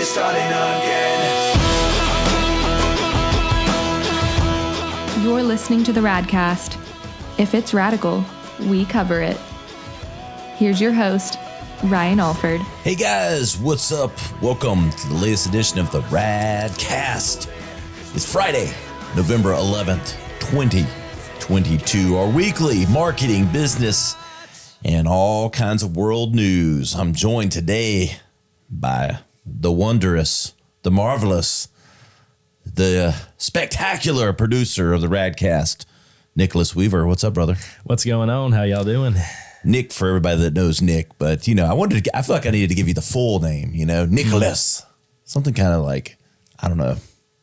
is starting again. You're listening to the Radcast. If it's radical, we cover it. Here's your host, Ryan Alford. Hey guys, what's up? Welcome to the latest edition of the Radcast. It's Friday, November 11th, 2022, our weekly marketing, business, and all kinds of world news. I'm joined today by the wondrous, the marvelous, the spectacular producer of the Radcast, Nicholas Weaver. What's up, brother? What's going on? How y'all doing? Nick, for everybody that knows Nick, but I feel like I needed to give you the full name, Nicholas. Something kind of like, I don't know,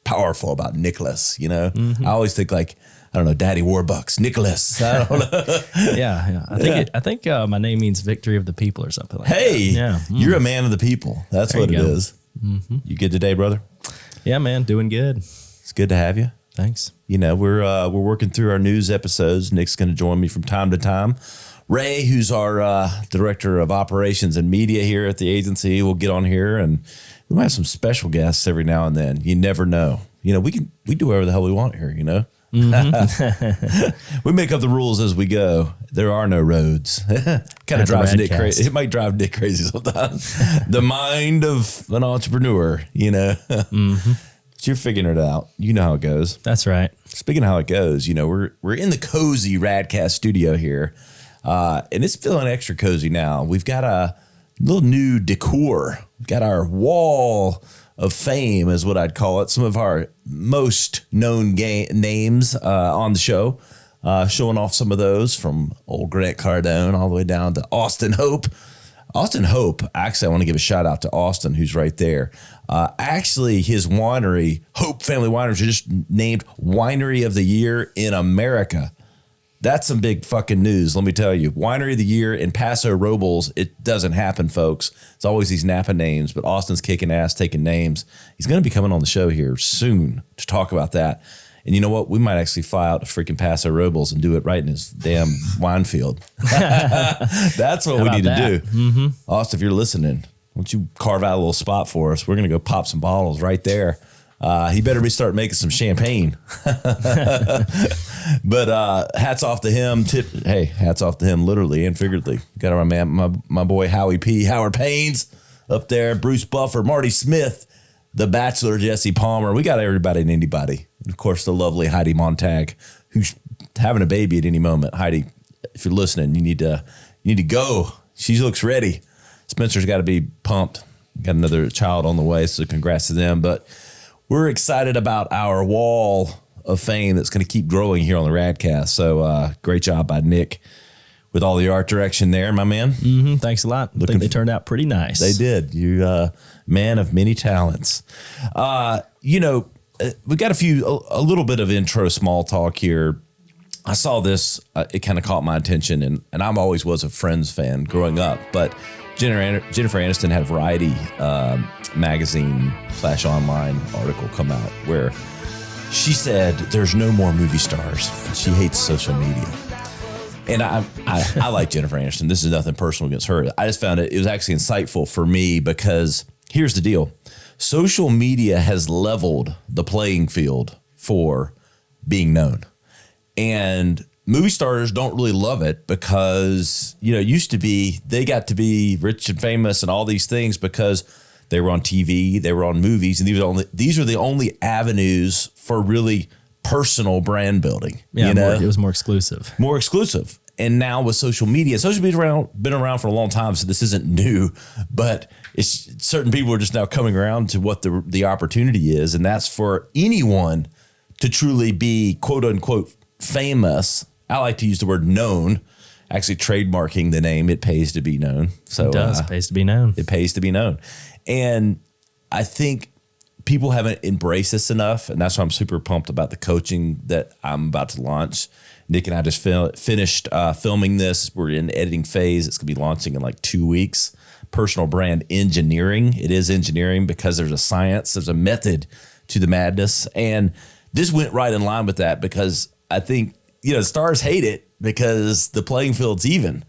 powerful about Nicholas, I always think like, I don't know, Daddy Warbucks, Nicholas. I don't know. Yeah. I think my name means victory of the people or something like that. Hey, yeah. You're a man of the people. That's There what it you go. is. Mm-hmm. You good today, brother? Yeah, man, doing good. It's good to have you. Thanks. We're working through our news episodes. Nick's going to join me from time to time. Ray, who's our director of operations and media here at the agency, will get on here, and we might have some special guests every now and then. You never know. We do whatever the hell we want here. Mm-hmm. We make up the rules as we go. There are no roads. Kind of drives Nick crazy. It might drive Nick crazy sometimes. The mind of an entrepreneur. Mm-hmm. But you're figuring it out. You know how it goes. That's right. Speaking of how it goes, we're in the cozy Radcast studio here. And it's feeling extra cozy now. We've got a little new decor. We've got our wall of fame is what I'd call it. Some of our most known names on the show, showing off some of those from old Grant Cardone all the way down to Austin Hope. Austin Hope, actually, I want to give a shout out to Austin, who's right there. Actually, his winery, Hope Family Wineries, are just named Winery of the Year in America. That's some big fucking news, let me tell you. Winery of the Year in Paso Robles. It doesn't happen, folks. It's always these Napa names, but Austin's kicking ass, taking names. He's going to be coming on the show here soon to talk about that. And you know what? We might actually fly out to freaking Paso Robles and do it right in his damn wine field. That's what we need to do. Mm-hmm. Austin, if you're listening, why don't you carve out a little spot for us? We're going to go pop some bottles right there. He better be start making some champagne. But hats off to him. Hats off to him, literally and figuratively. Got our man, my boy Howie P, Howard Paynes up there, Bruce Buffer, Marty Smith, The Bachelor, Jesse Palmer. We got everybody and anybody. And of course, the lovely Heidi Montag, who's having a baby at any moment. Heidi, if you're listening, you need to go. She looks ready. Spencer's got to be pumped. Got another child on the way, so congrats to them. But we're excited about our wall of fame that's going to keep growing here on the Radcast. So great job by Nick with all the art direction there, my man. Mm-hmm. Thanks a lot. I think they turned out pretty nice. They did. You man of many talents. We got a little bit of intro small talk here. I saw this. It kind of caught my attention, and I always was a Friends fan growing up, but Jennifer Aniston had a Variety magazine / online article come out where she said there's no more movie stars. She hates social media. And I like Jennifer Aniston. This is nothing personal against her. I just found it was actually insightful for me because here's the deal. Social media has leveled the playing field for being known. And movie stars don't really love it because, it used to be they got to be rich and famous and all these things because they were on TV, they were on movies, and these are the only avenues for really personal brand building. Yeah, it was more exclusive. More exclusive. And now with social media's been around for a long time, so this isn't new, but it's certain people are just now coming around to what the opportunity is, and that's for anyone to truly be quote unquote famous. I like to use the word known, actually trademarking the name. It pays to be known. So it does. It pays to be known. It pays to be known. And I think people haven't embraced this enough. And that's why I'm super pumped about the coaching that I'm about to launch. Nick and I just finished filming this. We're in editing phase. It's going to be launching in like 2 weeks. Personal brand engineering. It is engineering because there's a science, there's a method to the madness. And this went right in line with that because I think, stars hate it because the playing field's even.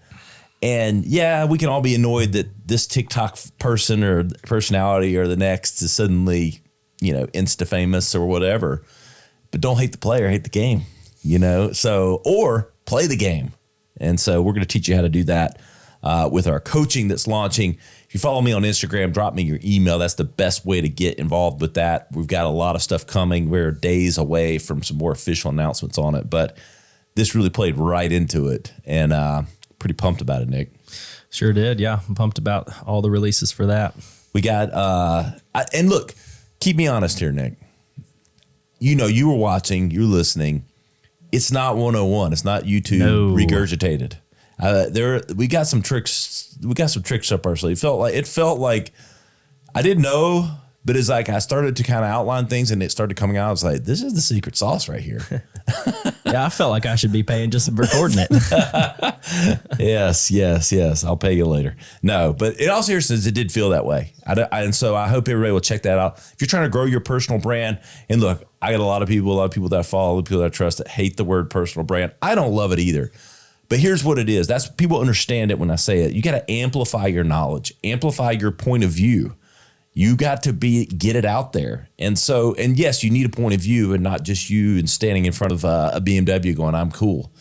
And yeah, we can all be annoyed that this TikTok person or personality or the next is suddenly, Insta famous or whatever. But don't hate the player, hate the game, So, or play the game. And so we're going to teach you how to do that with our coaching that's launching. If you follow me on Instagram, drop me your email. That's the best way to get involved with that. We've got a lot of stuff coming. We're days away from some more official announcements on it, but this really played right into it. And pretty pumped about it, Nick. Sure did. Yeah. I'm pumped about all the releases for that. We got, and look, keep me honest here, Nick. You were watching, you're listening. It's not 101. It's not YouTube regurgitated. We got some tricks. We got some tricks up our sleeve. It felt like I didn't know, but it's like I started to kind of outline things and it started coming out. I was like, this is the secret sauce right here. Yeah, I felt like I should be paying just for recording it. Yes. I'll pay you later. No, but in all seriousness, it did feel that way. And so I hope everybody will check that out. If you're trying to grow your personal brand, and look, I got a lot of people that I follow, people that I trust that hate the word personal brand. I don't love it either. But here's what it is. That's people understand it when I say it. You got to amplify your knowledge, amplify your point of view. You got to get it out there. And yes, you need a point of view and not just you and standing in front of a BMW going, I'm cool.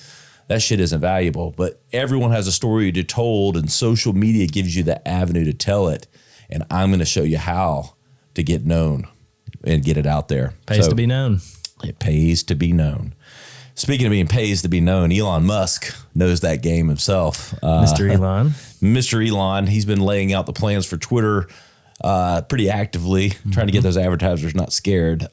That shit isn't valuable. But everyone has a story to told, and social media gives you the avenue to tell it. And I'm going to show you how to get known and get it out there. Pays to be known. It pays to be known. Speaking of being pays to be known, Elon Musk knows that game himself. Mr. Elon. Mr. Elon, he's been laying out the plans for Twitter pretty actively, trying to get those advertisers not scared.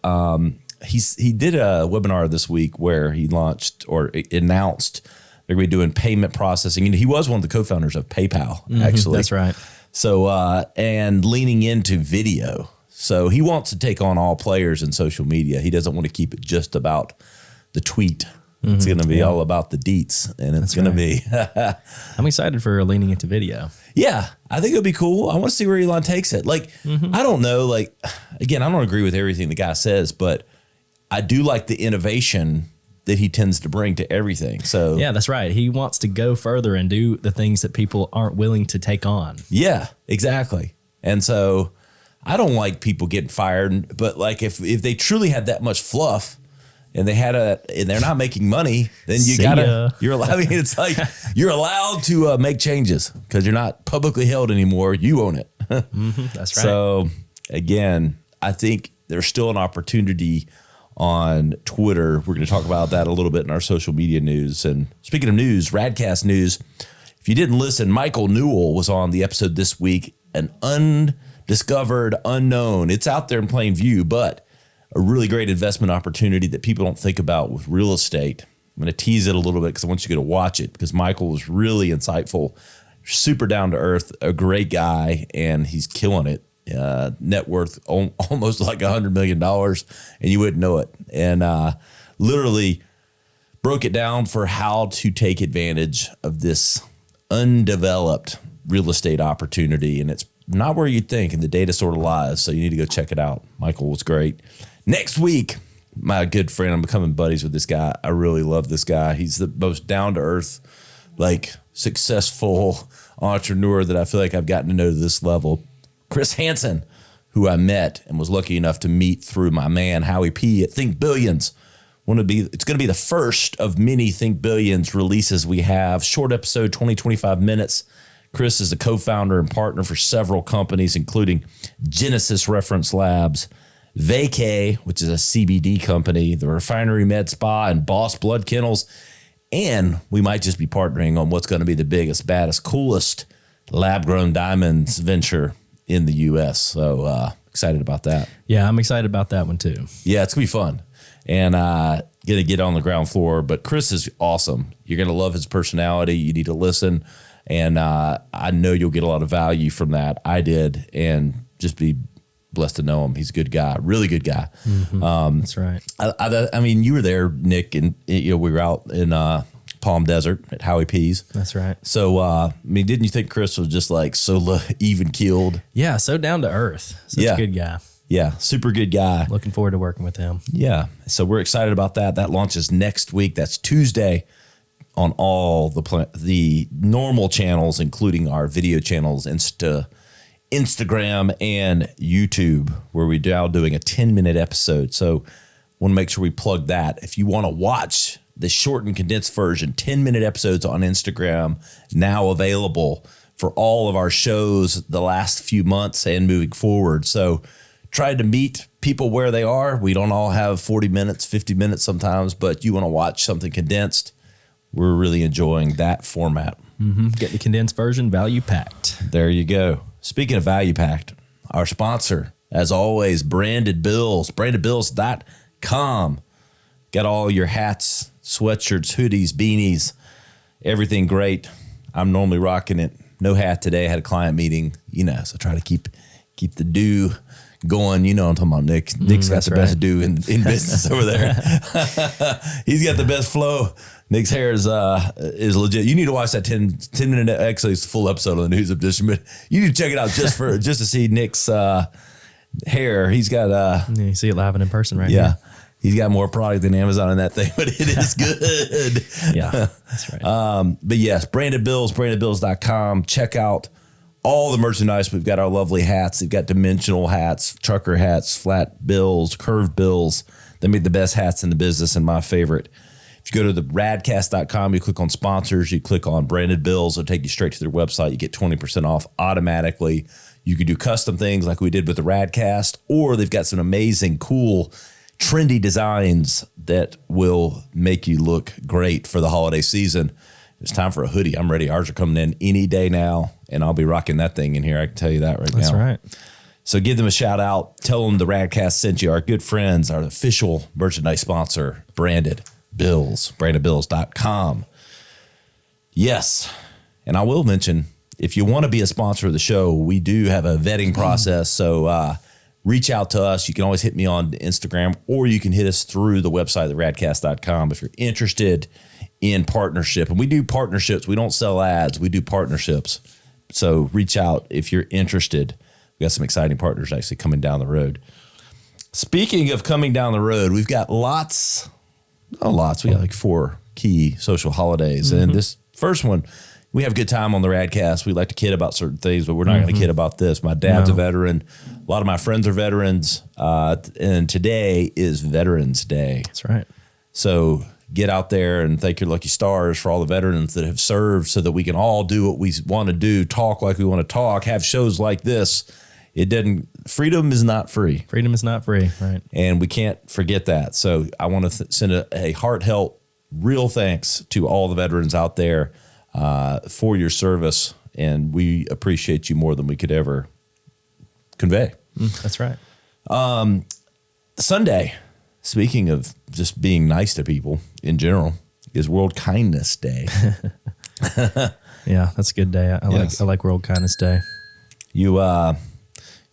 He did a webinar this week where he launched or announced they're going to be doing payment processing. And he was one of the co-founders of PayPal, actually. That's right. So, and leaning into video. So he wants to take on all players in social media. He doesn't want to keep it just about the tweet. It's going to be all about the deets, and it's going to be. I'm excited for leaning into video. Yeah, I think it'll be cool. I want to see where Elon takes it. I don't know. Again, I don't agree with everything the guy says, but I do like the innovation that he tends to bring to everything. So yeah, that's right. He wants to go further and do the things that people aren't willing to take on. Yeah, exactly. And so I don't like people getting fired, but if they truly had that much fluff, and they're not making money, then you're allowed. I mean, it's like you're allowed to make changes because you're not publicly held anymore. You own it. That's right. So again, I think there's still an opportunity on Twitter. We're going to talk about that a little bit in our social media news. And speaking of news, Radcast news. If you didn't listen, Michael Newell was on the episode this week. An undiscovered unknown. It's out there in plain view, but a really great investment opportunity that people don't think about with real estate. I'm going to tease it a little bit because I want you to watch it because Michael was really insightful, super down to earth, a great guy, and he's killing it. Net worth almost like $100 million, and you wouldn't know it. And literally broke it down for how to take advantage of this undeveloped real estate opportunity. And it's not where you'd think, and the data sort of lies. So you need to go check it out. Michael was great. Next week, my good friend, I'm becoming buddies with this guy. I really love this guy. He's the most down-to-earth, successful entrepreneur that I feel like I've gotten to know to this level. Chris Hansen, who I met and was lucky enough to meet through my man, Howie P. at Think Billions. It's going to be the first of many Think Billions releases we have. Short episode, 20-25 minutes. Chris is a co-founder and partner for several companies, including Genesis Reference Labs, Vacay, which is a CBD company, the Refinery Med Spa, and Boss Blood Kennels. And we might just be partnering on what's going to be the biggest, baddest, coolest lab-grown diamonds venture in the U.S. So excited about that. Yeah, I'm excited about that one too. Yeah, it's going to be fun. And going to get on the ground floor. But Chris is awesome. You're going to love his personality. You need to listen. And I know you'll get a lot of value from that. I did. And just be blessed to know him. He's a good guy, really good guy. That's right. I mean, you were there, Nick, and we were out in Palm Desert at Howie P's. That's right. So, I mean, didn't you think Chris was just so even keeled? Yeah, so down to earth. Such a good guy. Yeah, super good guy. Looking forward to working with him. Yeah, so we're excited about that. That launches next week. That's Tuesday. on all the normal channels, including our video channels, Instagram and YouTube, where we're now doing a 10-minute episode. So want to make sure we plug that. If you want to watch the shortened, condensed version, 10-minute episodes on Instagram, now available for all of our shows the last few months and moving forward. So try to meet people where they are. We don't all have 40 minutes, 50 minutes sometimes, but you want to watch something condensed. We're really enjoying that format. Get the condensed version, value packed. There you go. Speaking of value packed, our sponsor, as always, Branded Bills, brandedbills.com. Got all your hats, sweatshirts, hoodies, beanies, everything great. I'm normally rocking it. No hat today. I had a client meeting, so try to keep the do going. You know I'm talking about Nick. Nick's got the best do in business over there. He's got the best flow. Nick's hair is legit. You need to watch that 10-minute, actually it's a full episode of the news edition, but you need to check it out just to see Nick's hair. He's got you see it live and in person right yeah. now. He's got more product than Amazon in that thing, but it is good. Yeah, that's right. But yes, brandedbills.com. Check out all the merchandise. We've got our lovely hats. We've got dimensional hats, trucker hats, flat bills, curved bills. They make the best hats in the business and my favorite. If you go to the radcast.com, you click on sponsors, you click on branded bills, it'll take you straight to their website. You get 20% off automatically. You can do custom things like we did with the Radcast, or they've got some amazing, cool, trendy designs that will make you look great for the holiday season. It's time for a hoodie. I'm ready. Ours are coming in any day now, and I'll be rocking that thing in here. I can tell you that now. That's right. So give them a shout out. Tell them the Radcast sent you. Our good friends, our official merchandise sponsor, Branded Bills, brandedbills.com. Yes. And I will mention, if you want to be a sponsor of the show, we do have a vetting process. So reach out to us. You can always hit me on Instagram, or you can hit us through the website, theradcast.com, if you're interested in partnership. And we do partnerships. We don't sell ads. We do partnerships. So reach out if you're interested. We got some exciting partners actually coming down the road. Speaking of coming down the road, we've got lots. We got like 4 key social holidays. And this first one, we have a good time on the Radcast. We like to kid about certain things, but we're not going to kid about this. My dad's a veteran. A lot of my friends are veterans. And today is Veterans Day. That's right. So get out there and thank your lucky stars for all the veterans that have served so that we can all do what we want to do, talk like we want to talk, have shows like this. Freedom is not free. Freedom is not free, right? And we can't forget that. So I want to send a heartfelt, real thanks to all the veterans out there for your service. And we appreciate you more than we could ever convey. That's right. Sunday, speaking of just being nice to people in general, is World Kindness Day. Yeah, that's a good day. I like World Kindness Day. You got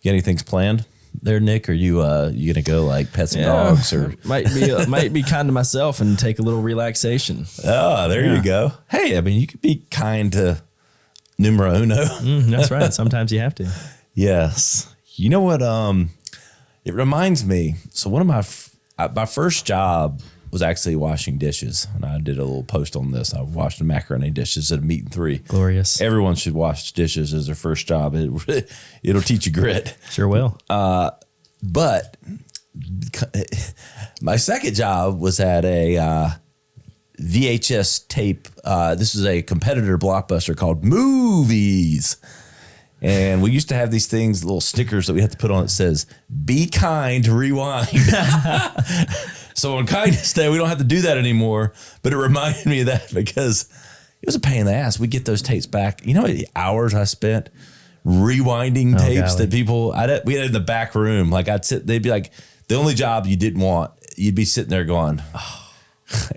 any things planned there, Nick? Are you gonna go like pet some dogs or might be kind to myself and take a little relaxation? Oh, there you go. Hey, I mean, you could be kind to numero uno. That's right. Sometimes you have to. Yes. You know what? It reminds me. So one of my first job was actually washing dishes, and I did a little post on this. I washed the macaroni dishes at a meat and 3. Glorious. Everyone should wash dishes as their first job. It'll teach you grit. Sure will. But my second job was at a VHS tape. This is a competitor Blockbuster called Movies. And we used to have these things, little stickers that we had to put on that says, "Be kind, rewind." So on Kindness Day, we don't have to do that anymore. But it reminded me of that because it was a pain in the ass. We get those tapes back. You know the hours I spent rewinding tapes that people, we had in the back room. Like they'd be like, the only job you didn't want, you'd be sitting there going, oh.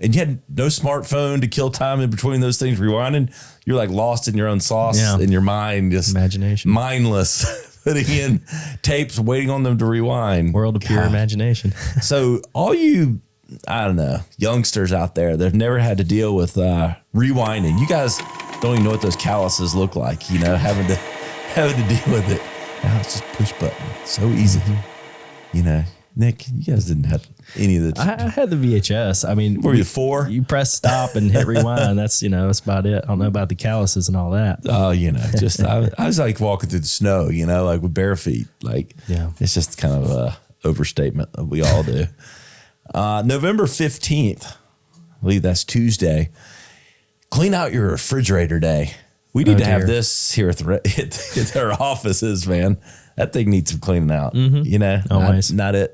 And you had no smartphone to kill time in between those things rewinding. You're like lost in your own sauce in your mind, just imagination, mindless. Putting in tapes, waiting on them to rewind. World of pure imagination. So all you, I don't know, youngsters out there, they've never had to deal with rewinding. You guys don't even know what those calluses look like, having to deal with it. Now it's just push button. So easy. Nick, you guys didn't have any of the. I had the VHS. I mean, were you 4? You press stop and hit rewind. That's that's about it. I don't know about the calluses and all that. Oh, just I was like walking through the snow, like with bare feet. Like, it's just kind of a overstatement that we all do. November 15th, I believe that's Tuesday. Clean out your refrigerator day. We need to have this here at our offices, man. That thing needs some cleaning out. Always. Not it.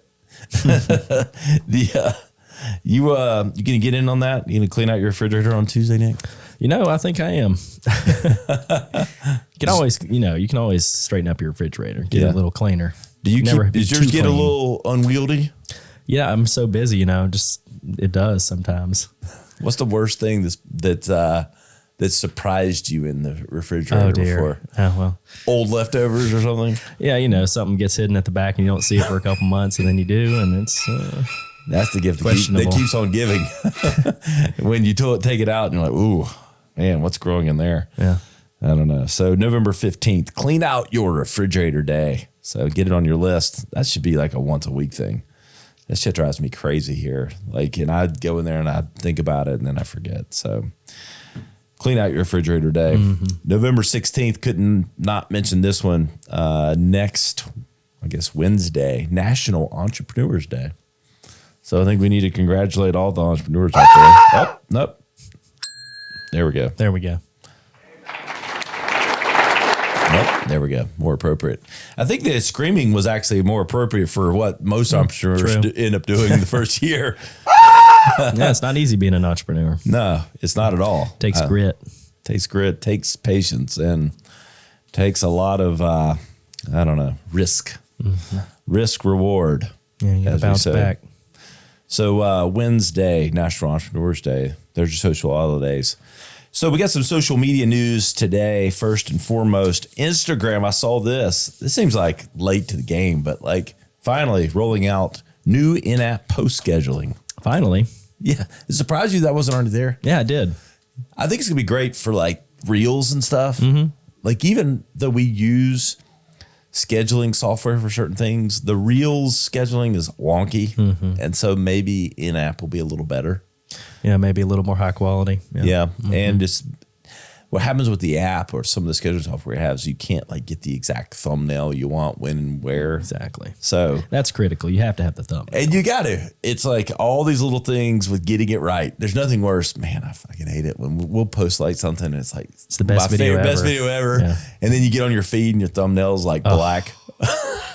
You gonna get in on that? You gonna clean out your refrigerator on Tuesday, Nick? I think I am. You can always straighten up your refrigerator, get it a little cleaner. Does yours get a little unwieldy? Yeah, I'm so busy, just it does sometimes. What's the worst thing that surprised you in the refrigerator before? Oh, well. Old leftovers or something? Yeah, something gets hidden at the back and you don't see it for a couple months and then you do, and it's that's the gift that keeps on giving. When you take it out and you're like, ooh, man, what's growing in there? Yeah. I don't know. So November 15th, clean out your refrigerator day. So get it on your list. That should be like a once a week thing. That shit drives me crazy here. And I'd go in there and I'd think about it and then I forget. So clean out your refrigerator day. Mm-hmm. November 16th, couldn't not mention this one. Next, I guess, Wednesday, National Entrepreneurs Day. So I think we need to congratulate all the entrepreneurs out there. Oh, nope. There we go. There we go. Nope, there we go. More appropriate. I think the screaming was actually more appropriate for what most entrepreneurs end up doing the first year. Yeah, it's not easy being an entrepreneur. No, it's not at all. Takes grit. Takes grit, takes patience, and takes a lot of, risk. Mm-hmm. Risk reward. Yeah, you got to bounce back. So Wednesday, National Entrepreneurs Day. There's your social holidays. So we got some social media news today. First and foremost, Instagram. I saw this. This seems like late to the game, but finally rolling out new in-app post scheduling. Finally. Yeah. It surprised you that wasn't already there? Yeah, it did. I think it's going to be great for reels and stuff. Mm-hmm. Even though we use scheduling software for certain things, the reels scheduling is wonky. Mm-hmm. And so maybe in-app will be a little better. Yeah, maybe a little more high quality. Yeah. Mm-hmm. And just what happens with the app or some of the scheduling software it has, you can't get the exact thumbnail you want when and where. Exactly. So that's critical. You have to have the thumbnail. And you got to. It's all these little things with getting it right. There's nothing worse. Man, I fucking hate it when we'll post something and it's it's the best video ever. Best video ever. Yeah. And then you get on your feed and your thumbnail's black.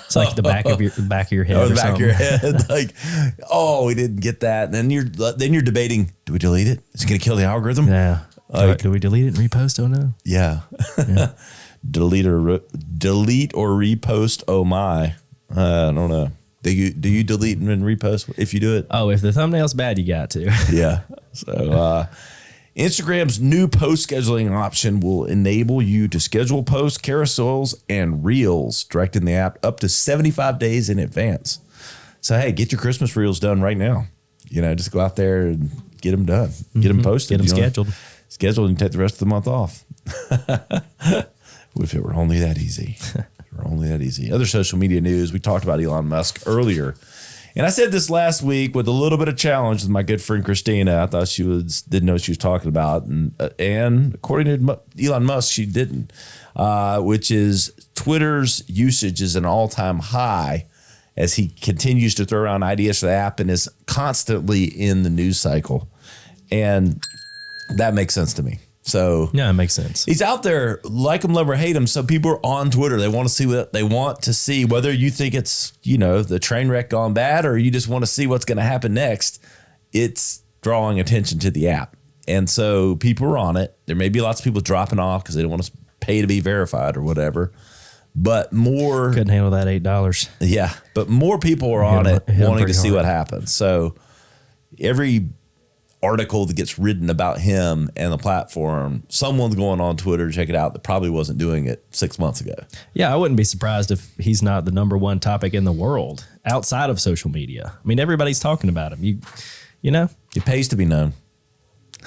It's like the back of your head. Or the back of your head. We didn't get that. And then you're debating, do we delete it? Is it going to kill the algorithm? Yeah. Do we delete it and repost? Oh no. Yeah. delete or repost. Oh my. I don't know. Do you delete and repost if you do it? Oh, if the thumbnail's bad, you got to. Yeah. So Instagram's new post scheduling option will enable you to schedule posts, carousels, and reels direct in the app up to 75 days in advance. So, hey, get your Christmas reels done right now. Just go out there and get them done. Get them posted. Get them scheduled. Scheduled and take the rest of the month off. If it were only that easy. Other social media news. We talked about Elon Musk earlier. And I said this last week with a little bit of challenge with my good friend Christina. I thought didn't know what she was talking about. And according to Elon Musk, she didn't, which is Twitter's usage is an all-time high as he continues to throw around ideas for the app and is constantly in the news cycle. And that makes sense to me. So yeah, it makes sense. He's out there, like him, love or hate him. So people are on Twitter. They want to see what they want to see, whether you think it's, the train wreck gone bad or you just want to see what's going to happen next. It's drawing attention to the app. And so people are on it. There may be lots of people dropping off because they don't want to pay to be verified or whatever. But more couldn't handle that $8. Yeah. But more people are on it wanting to see what happens. So every article that gets written about him and the platform, someone's going on Twitter to check it out that probably wasn't doing it 6 months ago. Yeah, I wouldn't be surprised if he's not the number one topic in the world outside of social media. I mean, everybody's talking about him. It pays to be known.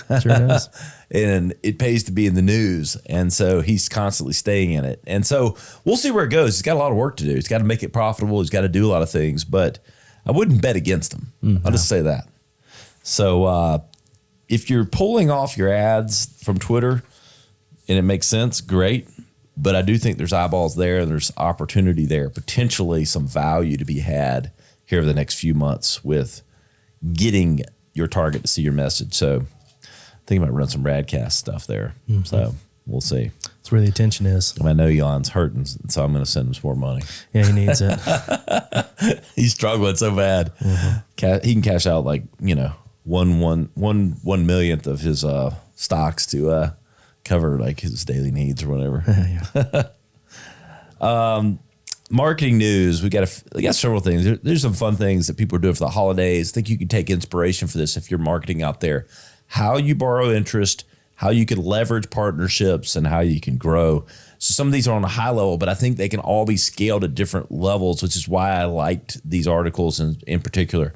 Sure does. And it pays to be in the news. And so he's constantly staying in it. And so we'll see where it goes. He's got a lot of work to do. He's got to make it profitable. He's got to do a lot of things. But I wouldn't bet against them. I'll just say that. So if you're pulling off your ads from Twitter and it makes sense, great. But I do think there's eyeballs there. There's opportunity there, potentially some value to be had here over the next few months with getting your target to see your message. So I think I might run some Radcast stuff there. So we'll see. That's where the attention is. I know Elon's hurting, so I'm going to send him some more money. Yeah, he needs it. He's struggling so bad. He can cash out like, one millionth of his stocks to cover like his daily needs or whatever. Marketing news. We got several things. There's some fun things that people are doing for the holidays. I think you can take inspiration for this if you're marketing out there. How you borrow interest, how you can leverage partnerships, and how you can grow. So some of these are on a high level, but I think they can all be scaled at different levels, which is why I liked these articles in particular.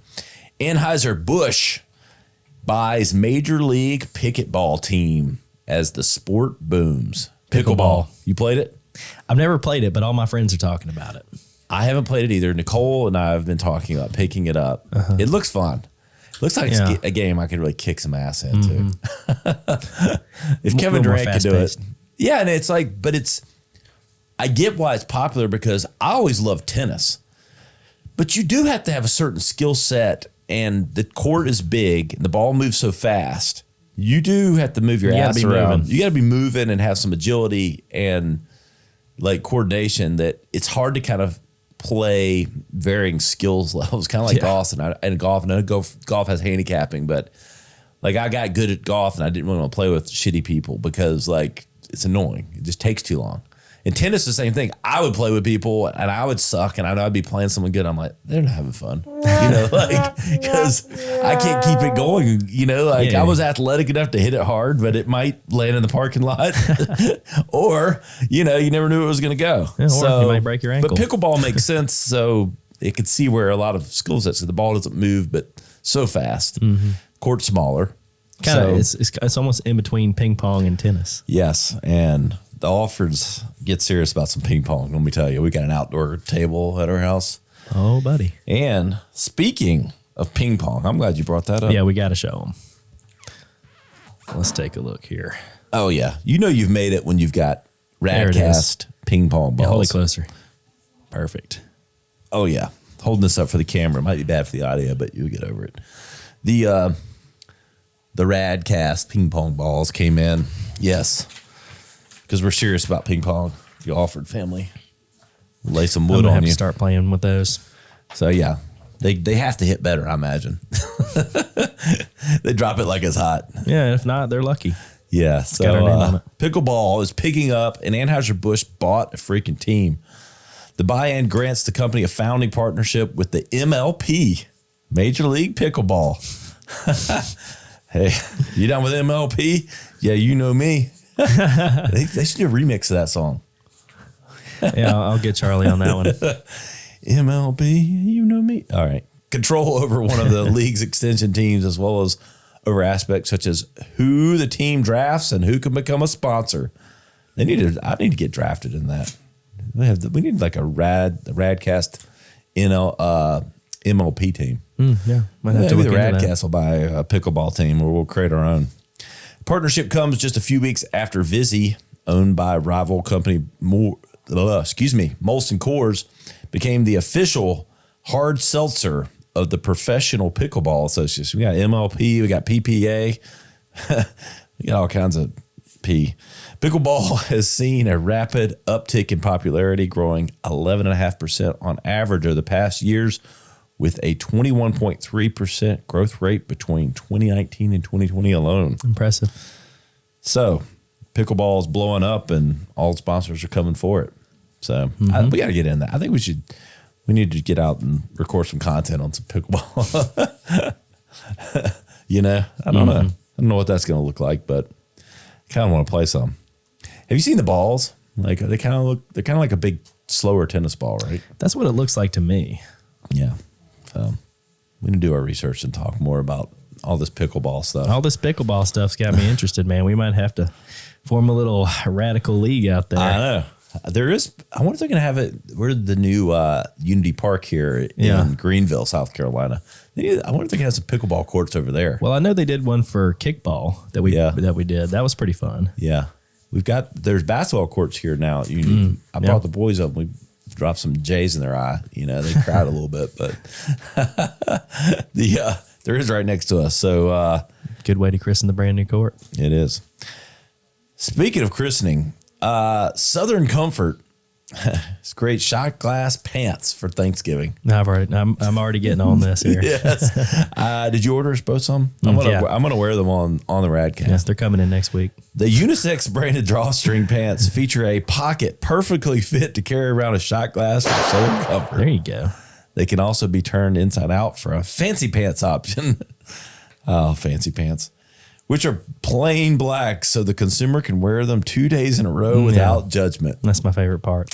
Anheuser-Busch buys Major League Pickleball team as the sport booms. Pickleball. You played it? I've never played it, but all my friends are talking about it. I haven't played it either. Nicole and I have been talking about picking it up. It looks fun. It looks like it's a game I could really kick some ass into. If Kevin Durant could do it. Yeah, and it's like, I get why it's popular because I always loved tennis. But you do have to have a certain skill set, and the court is big, and the ball moves so fast. You do have to move your ass around. Moving. You got to be moving and have some agility and like coordination that it's hard to kind of play varying skills levels, kind of like golf. And golf, and I know golf has handicapping, but like I got good at golf and I didn't really want to play with shitty people because like it's annoying. It just takes too long. And tennis, the same thing. I would play with people and I would suck and I'd be playing someone good. I'm like, they're not having fun, because I can't keep it going. I was athletic enough to hit it hard, but it might land in the parking lot, or you never knew it was going to go. Yeah, or you might break your ankle. But pickleball makes sense, so it could see where a lot of skill sets. So the ball doesn't move, but so fast. Court smaller. It's almost in between ping pong and tennis. Yes, and the Alfords get serious about some ping pong. Let me tell you, we got an outdoor table at our house. Oh, buddy. And speaking of ping pong, I'm glad you brought that up. Yeah, we got to show them. Let's take a look here. Oh, yeah. You've made it when you've got Radcast ping pong balls. Yeah, hold it closer. Perfect. Oh, yeah. Holding this up for the camera. It might be bad for the audio, but you'll get over it. The Radcast ping pong balls came in. Yes. Because we're serious about ping pong. The Alford family. Lay some wood on you. Have to start playing with those. So, yeah. They have to hit better, I imagine. They drop it like it's hot. Yeah, if not, they're lucky. Yeah. So, got our name on it. Pickleball is picking up, and Anheuser-Busch bought a freaking team. The buy-in grants the company a founding partnership with the MLP, Major League Pickleball. Hey, you down with MLP? Yeah, you know me. They should do a remix of that song. Yeah, I'll get Charlie on that one. MLB, you know me. All right. Control over one of the league's extension teams, as well as over aspects such as who the team drafts and who can become a sponsor. I need to get drafted in that. We need like a Radcast MLP team. Yeah, might have to Maybe look the into that. Radcast will buy a pickleball team, or we'll create our own. Partnership comes just a few weeks after Vizzy, owned by rival company Molson Coors, became the official hard seltzer of the Professional Pickleball Association. We got MLP, we got PPA, we got all kinds of P. Pickleball has seen a rapid uptick in popularity, growing 11.5% on average over the past years, with a 21.3% growth rate between 2019 and 2020 alone. Impressive. So, pickleball is blowing up, and all sponsors are coming for it. So, we got to get in that. I think we need to get out and record some content on some pickleball. I don't know. I don't know what that's going to look like, but I kind of want to play some. Have you seen the balls? Like they're kind of like a big, slower tennis ball, right? That's what it looks like to me. Yeah. So we can do our research and talk more about all this pickleball stuff. All this pickleball stuff's got me interested, man. We might have to form a little radical league out there. I There is. I wonder if they're going to have it. We're the new Unity Park here in Greenville, South Carolina. I wonder if they can have some pickleball courts over there. Well, I know they did one for kickball that we did. That was pretty fun. Yeah. There's basketball courts here now at Unity. I brought the boys up. We dropped some J's in their eye. They cried a little bit, but there is right next to us. So good way to christen the brand new court. It is. Speaking of christening, Southern Comfort, it's great shot glass pants for Thanksgiving. No, I'm already getting on this here. Yes. Did you order us both some? I'm gonna wear them on the Radcast. Yes, they're coming in next week. The unisex branded drawstring pants feature a pocket perfectly fit to carry around a shot glass for Southern Comfort. There you go. They can also be turned inside out for a fancy pants option. Oh, fancy pants. Which are plain black, so the consumer can wear them 2 days in a row without judgment. That's my favorite part.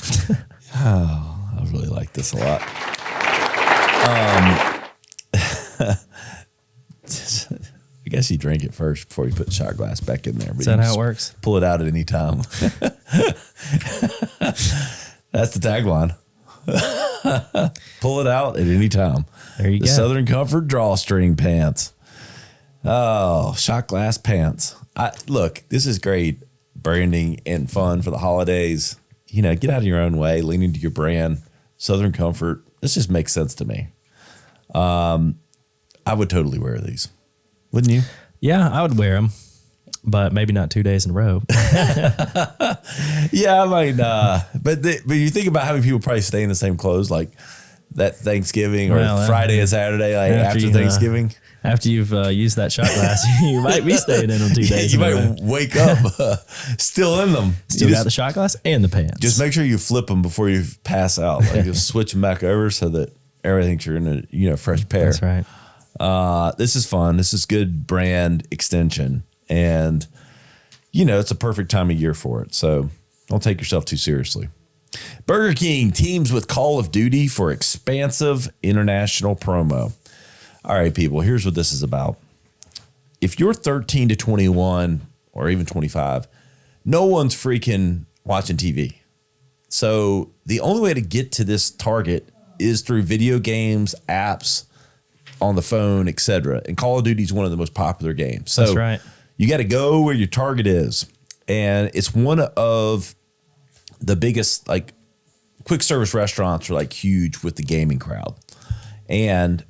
I really like this a lot. I guess you drink it first before you put the shot glass back in there. But is that how it works? Pull it out at any time. That's the tagline. Pull it out at any time. There you go. Southern Comfort drawstring pants. Oh, shot glass pants. Look, this is great branding and fun for the holidays. Get out of your own way, lean into your brand. Southern Comfort. This just makes sense to me. I would totally wear these. Wouldn't you? Yeah, I would wear them, but maybe not 2 days in a row. Yeah, I mean, but you think about how many people probably stay in the same clothes like that Thanksgiving or Friday and Saturday after Thanksgiving. After you've used that shot glass, you might be staying in them 2 days. You might wake up still in them. Still got the shot glass and the pants. Just make sure you flip them before you pass out. Like just switch them back over so that everybody thinks you're in a fresh pair. That's right. This is fun. This is good brand extension, and it's a perfect time of year for it. So don't take yourself too seriously. Burger King teams with Call of Duty for expansive international promo. All right, people, here's what this is about. If you're 13 to 21 or even 25, no one's freaking watching TV. So the only way to get to this target is through video games, apps, on the phone, etc. And Call of Duty is one of the most popular games. So that's right. You got to go where your target is. And it's one of the biggest, like, quick service restaurants are like huge with the gaming crowd. And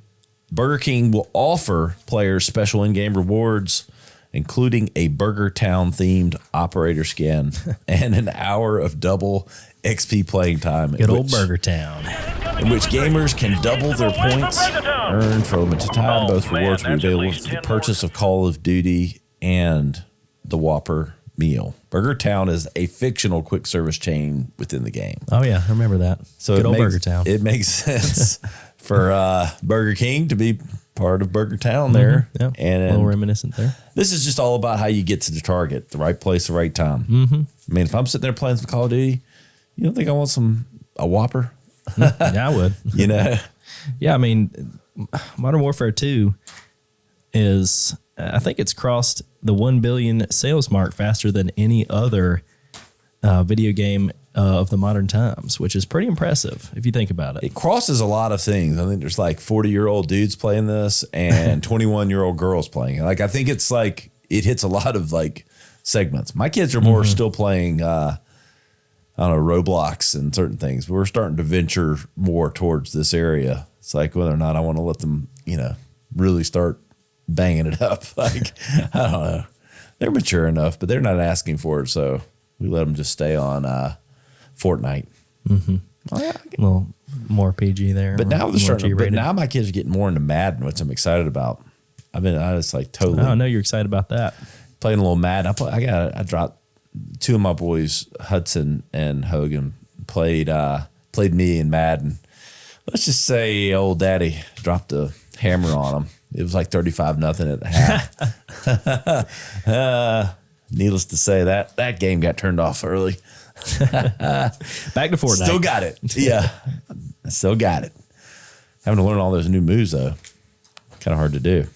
Burger King will offer players special in-game rewards, including a Burger Town themed operator skin and an hour of double XP playing time. Good old Burger Town. In which gamers can double their points earned for a limited time. Both rewards will be available for the purchase of Call of Duty and the Whopper meal. Burger Town is a fictional quick service chain within the game. Oh, yeah. I remember that. So good old Burger Town. It makes sense for Burger King to be part of Burger Town there. Yeah, and a little reminiscent there. This is just all about how you get to the target, the right place, the right time. Mm-hmm. I mean, if I'm sitting there playing some Call of Duty, you don't think I want a Whopper? Yeah, I would. Yeah, I mean, Modern Warfare 2 is, I think it's crossed the 1 billion sales mark faster than any other video game of the modern times, which is pretty impressive if you think about it. It crosses a lot of things. I think there's like 40-year-old dudes playing this and 21-year-old girls playing it. Like, I think it's like it hits a lot of like segments. My kids are more still playing, I don't know, Roblox and certain things. But we're starting to venture more towards this area. It's like whether or not I want to let them, really start banging it up. Like, I don't know. They're mature enough, but they're not asking for it. So we let them just stay on Fortnite. Mm-hmm. Oh, yeah. A little more PG there. But now G-rated. now my kids are getting more into Madden, which I'm excited about. I was like totally. Oh, I know you're excited about that. Playing a little Madden. I dropped two of my boys, Hudson and Hogan, played me in Madden. Let's just say old daddy dropped a hammer on them. It was like 35-0 at the half. Needless to say, that game got turned off early. Back to Fortnite. Still got it. Yeah. I still got it. Having to learn all those new moves, though. Kind of hard to do.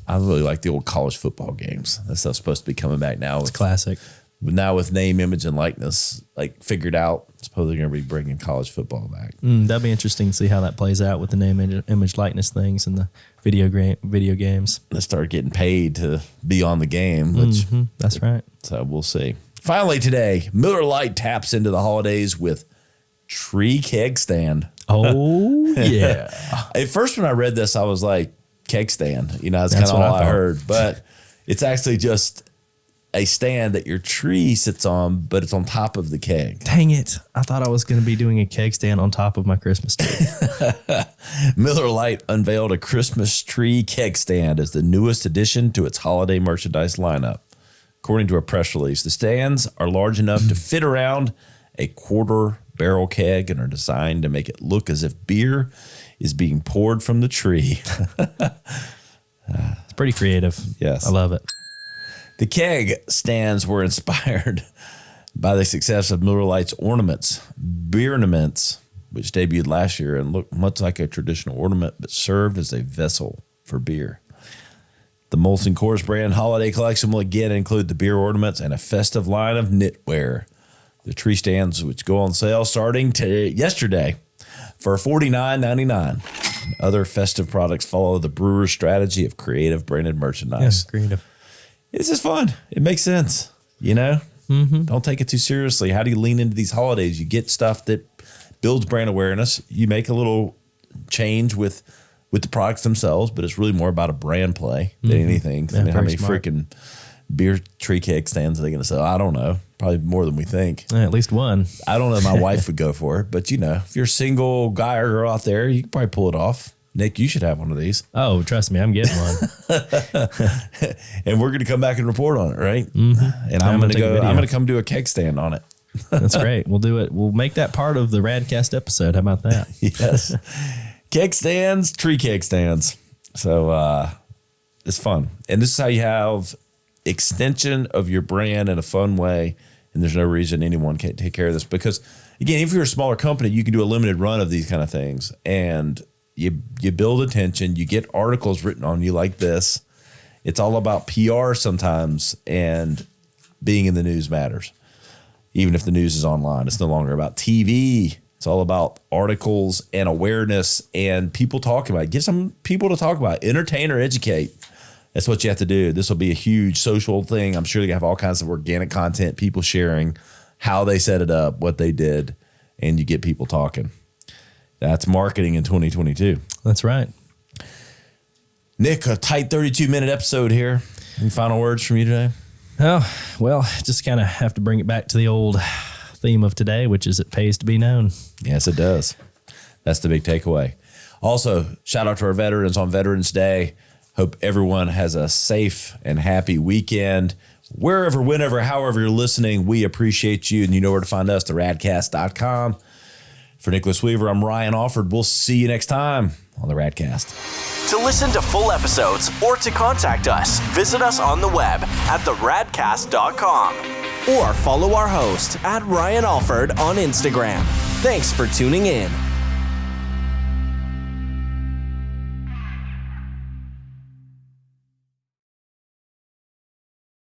I really like the old college football games. That stuff's supposed to be coming back now. It's classic. now with name, image, and likeness like figured out, suppose they're going to be bringing college football back. That'd be interesting to see how that plays out with the name, image, likeness things and the video games. They start getting paid to be on the game, which that's right. So we'll see. Finally today, Miller Lite taps into the holidays with Tree Keg Stand. Oh, yeah. At first, when I read this, I was like, keg stand. That's kind of all I heard. But it's actually just a stand that your tree sits on, but it's on top of the keg. Dang it. I thought I was going to be doing a keg stand on top of my Christmas tree. Miller Lite unveiled a Christmas tree keg stand as the newest addition to its holiday merchandise lineup. According to a press release, the stands are large enough to fit around a quarter barrel keg and are designed to make it look as if beer is being poured from the tree. It's pretty creative. Yes. I love it. The keg stands were inspired by the success of Miller Lite's ornaments, beer ornaments, which debuted last year and looked much like a traditional ornament, but served as a vessel for beer. The Molson Coors brand holiday collection will again include the beer ornaments and a festive line of knitwear. The tree stands, which go on sale starting yesterday for $49.99. Other festive products follow the brewer's strategy of creative branded merchandise. Yes, creative. It's just fun. It makes sense, Don't take it too seriously. How do you lean into these holidays? You get stuff that builds brand awareness. You make a little change with the products themselves, but it's really more about a brand play than anything. Yeah, how many smart. freaking beer tree keg stands are they going to sell? I don't know. Probably more than we think. Yeah, at least one. I don't know if my wife would go for it, but if you're a single guy or girl out there, you can probably pull it off. Nick, you should have one of these. Oh, trust me, I'm getting one. And we're going to come back and report on it, right? And I'm going to come do a keg stand on it. That's great. We'll do it. We'll make that part of the Radcast episode. How about that? Yes. Keg stands, tree keg stands. So it's fun. And this is how you have extension of your brand in a fun way. And there's no reason anyone can't take care of this. Because, again, if you're a smaller company, you can do a limited run of these kind of things. And you build attention. You get articles written on you like this. It's all about PR sometimes. And being in the news matters. Even if the news is online. It's no longer about TV. It's all about articles and awareness and people talking about it. Get some people to talk about it. Entertain or educate. That's what you have to do. This will be a huge social thing. I'm sure they have all kinds of organic content, people sharing how they set it up, what they did, and you get people talking. That's marketing in 2022. That's right. Nick, a tight 32-minute episode here. Any final words from you today? Oh, well, just kind of have to bring it back to the old theme of today, which is it pays to be known. Yes, it does. That's the big takeaway. Also, shout out to our veterans on Veterans Day. Hope everyone has a safe and happy weekend. Wherever, whenever, however you're listening, we appreciate you. And you know where to find us, theradcast.com. For Nicholas Weaver, I'm Ryan Alford. We'll see you next time on the Radcast. To listen to full episodes or to contact us, visit us on the web at theradcast.com or follow our host at Ryan Alford on Instagram. Thanks for tuning in.